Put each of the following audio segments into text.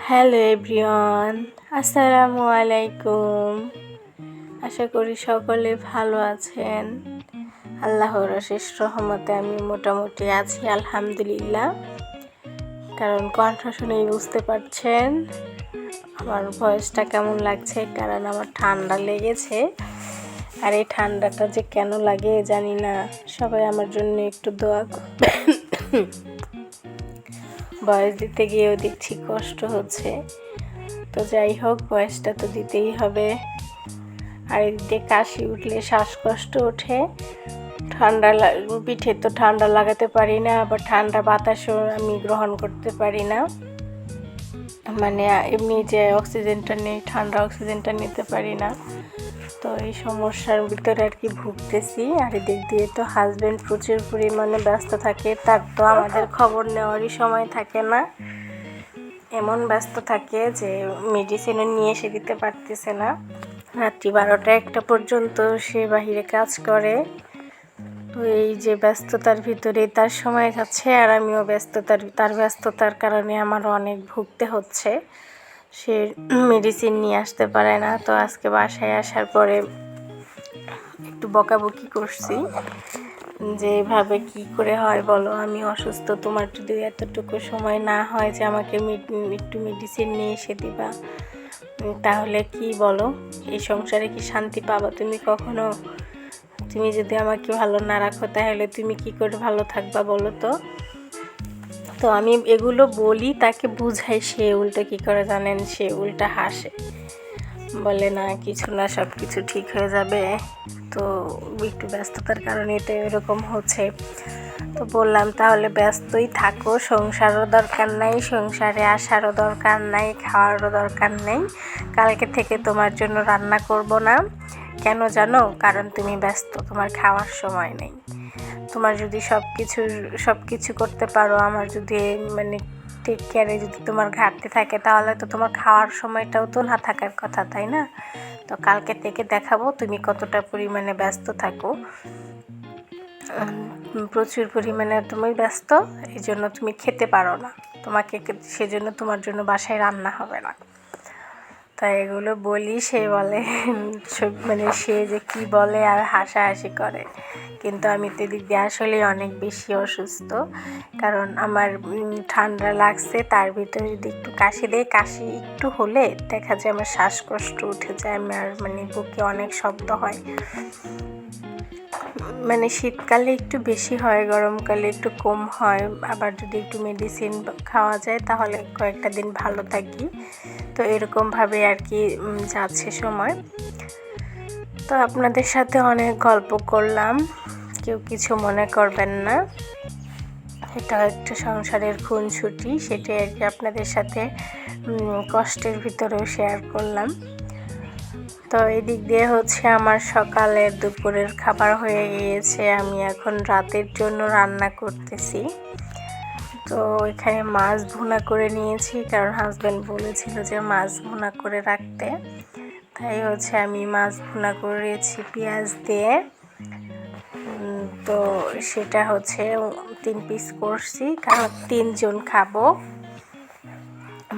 Hello everyone, আসসালামু আলাইকুম। আশা করি সকলে ভালো আছেন। আল্লাহর অশেষ রহমতে আমি মোটামুটি আছি, আলহামদুলিল্লাহ। কারণ কণ্ঠ শুনেই বুঝতে পারছেন আমার ভয়েসটা কেমন লাগছে, কারণ আমার ঠান্ডা লেগেছে। আর এই ঠান্ডাটা যে কেন লাগে জানি না, সবাই আমার জন্য একটু দোয়া করবেন। ভয়েস দিতে গিয়েও দেখছি কষ্ট হচ্ছে, তো যাই হোক ভয়েসটা তো দিতেই হবে। আর এদিকে কাশি উঠলে শ্বাসকষ্ট ওঠে, পিঠে তো ঠান্ডা লাগাতে পারি না, আবার ঠান্ডা বাতাসও আমি গ্রহণ করতে পারি না। মানে এমনি যে অক্সিজেনটা নেই, ঠান্ডা অক্সিজেনটা নিতে পারি না। তো এই সমস্যার ভিতরে আর কি ভুগতেছি। আর এদিক দিয়ে তো হাজব্যান্ড প্রচুর পরিমাণে ব্যস্ত থাকে, তার তো আমাদের খবর নেওয়ারই সময় থাকে না। এমন ব্যস্ত থাকে যে মেডিসিনও নিয়ে এসে দিতে পারতেছে না। রাত্রি 12টা-1টা পর্যন্ত সে বাহিরে কাজ করে। তো এই যে ব্যস্ততার ভিতরে তার সময় যাচ্ছে, আর আমিও তার ব্যস্ততার কারণে আমারও অনেক ভুগতে হচ্ছে। সে মেডিসিন নিয়ে আসতে পারে না। তো আজকে বাসায় আসার পরে একটু বকাবকি করছি যে এভাবে কি করে হয় বলো, আমি অসুস্থ, তোমার যদি এতটুকু সময় না হয় যে আমাকে একটু মেডিসিন নিয়ে এসে দিবা, তাহলে কি বলো, এই সংসারে কি শান্তি পাবা তুমি কখনো? তুমি যদি আমাকে ভালো না রাখো তাহলে তুমি কি করে ভালো থাকবা বলো তো? তো আমি এগুলো বলি, তাকে বুঝাই, সে উল্টো কি করে জানেন, সে উল্টা হাসে, বলে না কিছু না, সব কিছু ঠিক হয়ে যাবে। তো একটু ব্যস্ততার কারণে তো এরকম হচ্ছে। তো বললাম তাহলে ব্যস্তই থাকো, সংসারও দরকার নাই, সংসারে আসারও দরকার নাই, খাওয়ারও দরকার নেই। কালকে থেকে তোমার জন্য রান্না করব না। কেন জানো? কারণ তুমি ব্যস্ত, তোমার খাওয়ার সময় নেই। তোমার যদি সব কিছু করতে পারো, আমার যদি মানে টেক কেয়ারে যদি তোমার ঘাটতি থাকে, তাহলে তো তোমার খাওয়ার সময়টাও তো না থাকার কথা, তাই না? তো কালকে থেকে দেখাবো তুমি কতটা পরিমাণে ব্যস্ত থাকো। প্রচুর পরিমাণে তুমি ব্যস্ত, এই জন্য তুমি খেতে পারো না, সেজন্য তোমার জন্য বাসায় রান্না হবে না। তাই এগুলো বলি, সে বলে মানে সে যে কি বলে আর হাসাহাসি করে। কিন্তু আমি তো এদিক দিয়ে আসলে অনেক বেশি অসুস্থ, কারণ আমার ঠান্ডা লাগছে, তার ভিতরে যদি একটু কাশি দেয়, কাশি একটু হলে দেখা যায় আমার শ্বাসকষ্ট উঠে যায়, আমার মানে বুকে অনেক শব্দ হয়। মানে শীতকালে একটু বেশি হয়, গরমকালে একটু কম হয়। আবার যদি একটু মেডিসিন খাওয়া যায় তাহলে কয়েকটা দিন ভালো থাকি। তো এরকমভাবে আর কি যাচ্ছে সময়। তো আপনাদের সাথে অনেক গল্প করলাম, কেউ কিছু মনে করবেন না। এটা একটা সংসারের খুনসুটি, সেটাই আর কি আপনাদের সাথে কষ্টের ভিতরেও শেয়ার করলাম। তো এদিক দিয়ে হচ্ছে আমার সকালের দুপুরের খাবার হয়ে গিয়েছে, আমি এখন রাতের জন্য রান্না করতেছি। তো এখানে মাছ ভুনা করে নিয়েছি, কারণ হাজব্যান্ড বলেছিল যে মাছ ভুনা করে রাখতে। তাই হচ্ছে আমি মাছ ভুনা করেছি পেঁয়াজ দিয়ে। তো সেটা হচ্ছে 3 পিস করছি, কারণ 3 জন খাবো,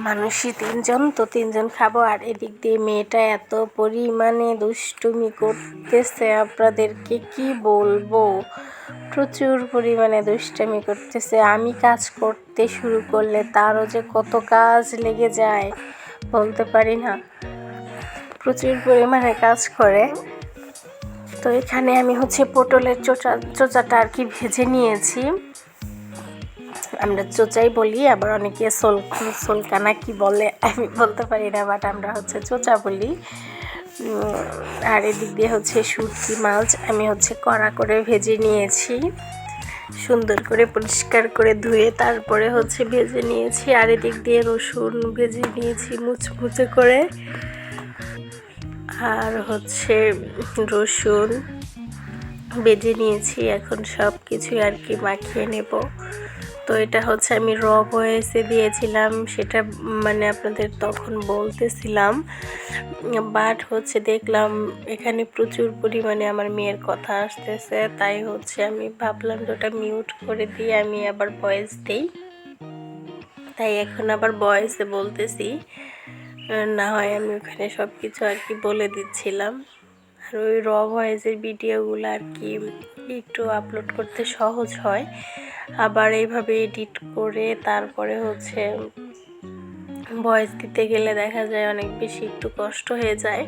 মানুষই 3 জন, তো 3 জন খাবো। আর এদিক দিয়ে মেয়েটা এত পরিমাণে দুষ্টুমি করতেছে, আপনাদেরকে কি বলবো, প্রচুর পরিমাণে দুষ্টামি করতেছে। আমি কাজ করতে শুরু করলে তারও যে কত কাজ লেগে যায় বলতে পারি না, প্রচুর পরিমাণে কাজ করে। তো এখানে আমি হচ্ছে পটলের চোচাটা আর কি ভেজে নিয়েছি। আমরা চোচাই বলি, আবার অনেকে সোলকানা কি বলে আমি বলতে পারি না, বাট আমরা হচ্ছে চোচা বলি। আর এদিক দিয়ে হচ্ছে সutki মাছ আমি হচ্ছে কড়া করে ভেজে নিয়েছি, সুন্দর করে পরিষ্কার করে ধুয়ে তারপরে হচ্ছে ভেজে নিয়েছি। আর এদিক দিয়ে রসুন ভেজে নিয়েছি মুচমুচে করে, আর হচ্ছে রসুন ভেজে নিয়েছি। এখন সব কিছু আর কি মাখিয়ে নেব। তো এটা হচ্ছে আমি র ভয়েসে দিয়েছিলাম, সেটা মানে আপনাদের তখন বলতেছিলাম, বাট হচ্ছে দেখলাম এখানে প্রচুর পরিমাণে আমার মেয়ের কথা আসতেছে, তাই হচ্ছে আমি ভাবলাম যে ওটা মিউট করে দিয়ে আমি আবার ভয়েস দিই। তাই এখন আবার ভয়েসে বলতেছি, না হয় আমি ওখানে সব কিছু আর কি বলে দিচ্ছিলাম। আর ওই র ভয়েসের ভিডিওগুলো আর কি একটু আপলোড করতে সহজ হয়, আবার এইভাবে এডিট করে তারপরে হচ্ছে ভয়েস দিতে গেলে দেখা যায় অনেক বেশি একটু কষ্ট হয়ে যায়।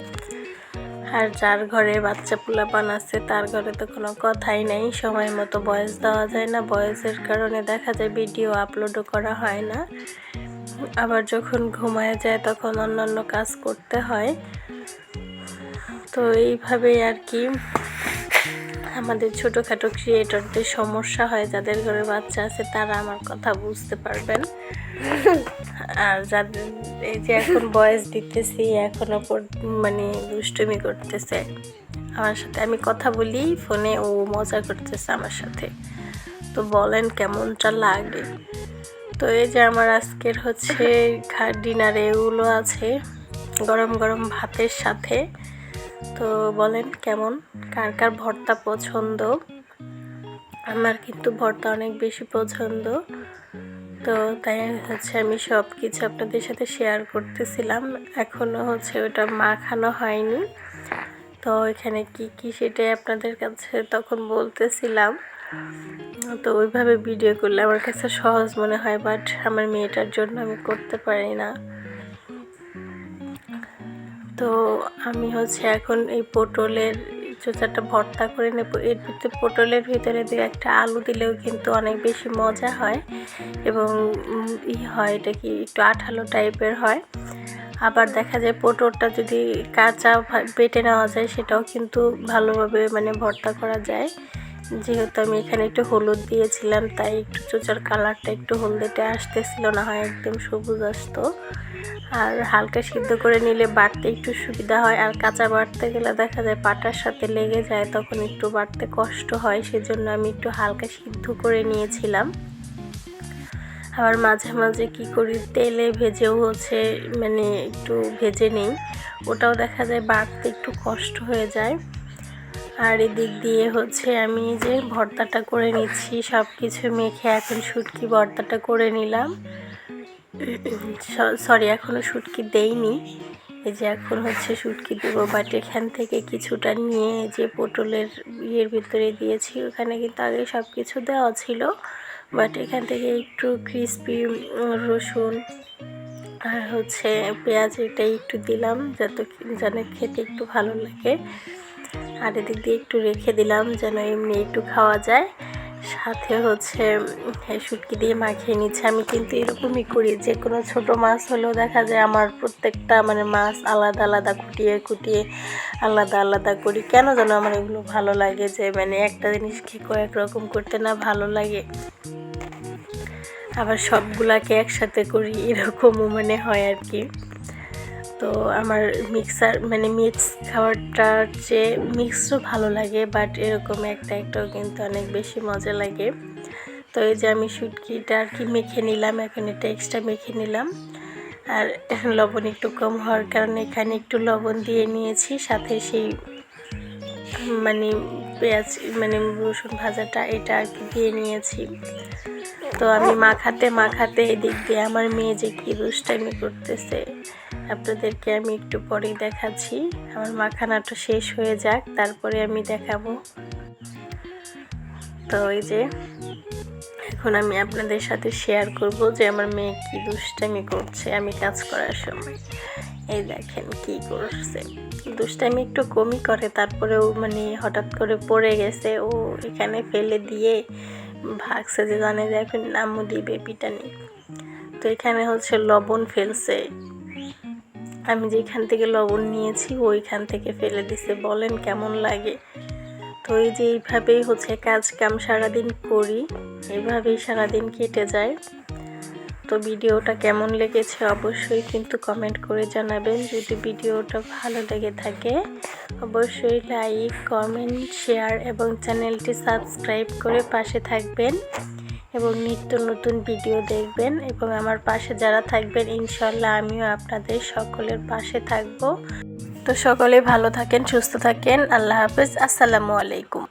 আর যার ঘরে বাচ্চা পোলাপান আছে তার ঘরে তো কোনো কথাই নেই, সময় মতো ভয়েস দেওয়া যায় না, ভয়েসের কারণে দেখা যায় ভিডিও আপলোডও করা হয় না। আবার যখন ঘুমায় যায় তখন অন্যান্য কাজ করতে হয়। তো এইভাবেই আর কি আমাদের ছোটোখাটো ক্রিয়েটরদের সমস্যা হয়, যাদের ঘরে বাচ্চা আছে তারা আমার কথা বুঝতে পারবেন। আর যাদের এই যে এখন ভয়েস দিতেছি এখনও মানে দুষ্টুমি করতেছে আমার সাথে, আমি কথা বলি ফোনে, ও মজা করতেছে আমার সাথে। তো বলেন কেমনটা লাগে। তো এই যে আমার আজকের হচ্ছে ডিনারে এগুলো আছে গরম গরম ভাতের সাথে। তো বলেন কেমন, কার কার ভর্তা পছন্দ? আমার কিন্তু ভর্তা অনেক বেশি পছন্দ। তো তাই হচ্ছে আমি সব কিছু আপনাদের সাথে শেয়ার করতেছিলাম। এখনও হচ্ছে ওটা মাখানো হয়নি, তো এখানে কি কি সেটাই আপনাদের কাছে তখন বলতেছিলাম। তো ওইভাবে ভিডিও করলে আমার কাছে সহজ মনে হয়, বাট আমার মেয়েটার জন্য আমি করতে পারি না। তো আমি হচ্ছে এখন এই পটলের চোচাটা ভর্তা করে নেব। এর ভিতরে পটলের ভিতরে দিয়ে একটা আলু দিলেও কিন্তু অনেক বেশি মজা হয় এবং হয় এটা কি একটু আঠালো টাইপের হয়। আবার দেখা যায় পটলটা যদি কাঁচা বেটে নেওয়া যায় সেটাও কিন্তু ভালোভাবে মানে ভর্তা করা যায়। যেহেতু আমি এখানে একটু হলুদ দিয়েছিলাম তাই একটু চোচার কালারটা একটু হলদেটে আসতেছিল, না হয় একদম সবুজ আসতো। আর হালকা সিদ্ধ করে নিলে বাটতে একটু সুবিধা হয়, আর কাঁচা বাটতে গেলে দেখা যায় পাটার সাথে লেগে যায়, তখন একটু বাটতে কষ্ট হয়, সেজন্য আমি একটু হালকা সিদ্ধ করে নিয়েছিলাম। আবার মাঝে মাঝে কি করি, তেলে ভেজেও হচ্ছে মানে একটু ভেজে নেই, ওটাও দেখা যায় বাটতে একটু কষ্ট হয়ে যায়। আর এদিক দিয়ে হচ্ছে আমি যে ভর্তাটা করে নিচ্ছি, সব কিছু মেখে এখন শুটকি ভর্তাটা করে নিলাম। সরি, এখনও শুটকি দেইনি, এই যে এখন হচ্ছে শুটকি দেবো। বাট এখান থেকে কিছুটা নিয়ে যে পটলের ইয়ের ভিতরে দিয়েছি, ওখানে কিন্তু আগে সব কিছু দেওয়া ছিল, বাট এখান থেকে একটু ক্রিসপি রসুন আর হচ্ছে পেঁয়াজ এটাই একটু দিলাম যাতে যেন খেতে একটু ভালো লাগে। আর এদিক দিয়ে একটু রেখে দিলাম যেন এমনি একটু খাওয়া যায়। সাথে হচ্ছে শুটকি দিয়ে মাখিয়ে নিচ্ছে। আমি কিন্তু এরকমই করি, যে কোনো ছোটো মাছ হলেও দেখা যায় আমার প্রত্যেকটা মানে মাছ আলাদা আলাদা কুটিয়ে কুটিয়ে আলাদা আলাদা করি। কেন যেন আমার এগুলো ভালো লাগে, যে মানে একটা জিনিসকে কয়েক রকম করতে না ভালো লাগে। আবার সবগুলাকে একসাথে করি, এরকমও মানে হয় আর কি। তো আমার মিক্স খাবারটার চেয়ে মিক্সও ভালো লাগে, বাট এরকম একটাও কিন্তু অনেক বেশি মজা লাগে। তো এই যে আমি শুটকিটা আর কি মেখে নিলাম, এখন এটা এক্সট্রা মেখে নিলাম। আর লবণ একটু কম হওয়ার কারণে এখানে একটু লবণ দিয়ে নিয়েছি, সাথে সেই পেঁয়াজ রসুন ভাজাটা এটা আর কি দিয়ে নিয়েছি। তো আমি মাখাতে এদিক দিয়ে আমার মেয়ে যে কি দুষ্টামি করতেছে আপনাদেরকে আমি একটু পরেই দেখাচ্ছি। আমার মাখানাটা শেষ হয়ে যাক, তারপরে আমি দেখাবো। তো এই যে এখন আমি আপনাদের সাথে শেয়ার করব যে আমার মেয়ে কি দুষ্টামি করছে আমি কাজ করার সময়। এই দেখেন কি করছে, দুষ্টামি একটু কমই করে, তারপরেও হঠাৎ করে পড়ে গেছে, ও এখানে ফেলে দিয়ে ভাগছে যে জানে যে এখন আম্মু দিবে পিটানি। তো এখানে হচ্ছে লবণ ফেলছে, আমি যেখান থেকে লবণ নিয়েছি ওইখান থেকে ফেলে দিছে। বলেন কেমন লাগে। তো এই যে এইভাবেই হচ্ছে কাজ কাম সারাদিন করি, এইভাবেই সারাদিন কেটে যায়। তো ভিডিওটা কেমন লেগেছে অবশ্যই কিন্তু কমেন্ট করে জানাবেন। যদি ভিডিওটা ভালো লেগে থাকে অবশ্যই লাইক, কমেন্ট, শেয়ার এবং চ্যানেলটি সাবস্ক্রাইব করে পাশে থাকবেন এবং নিত্য নতুন ভিডিও দেখবেন, এবং আমার পাশে যারা থাকবেন ইনশাল্লাহ আমিও আপনাদের সকলের পাশে থাকব। তো সকলে ভালো থাকেন, সুস্থ থাকেন। আল্লাহ হাফেজ, আসসালামু আলাইকুম।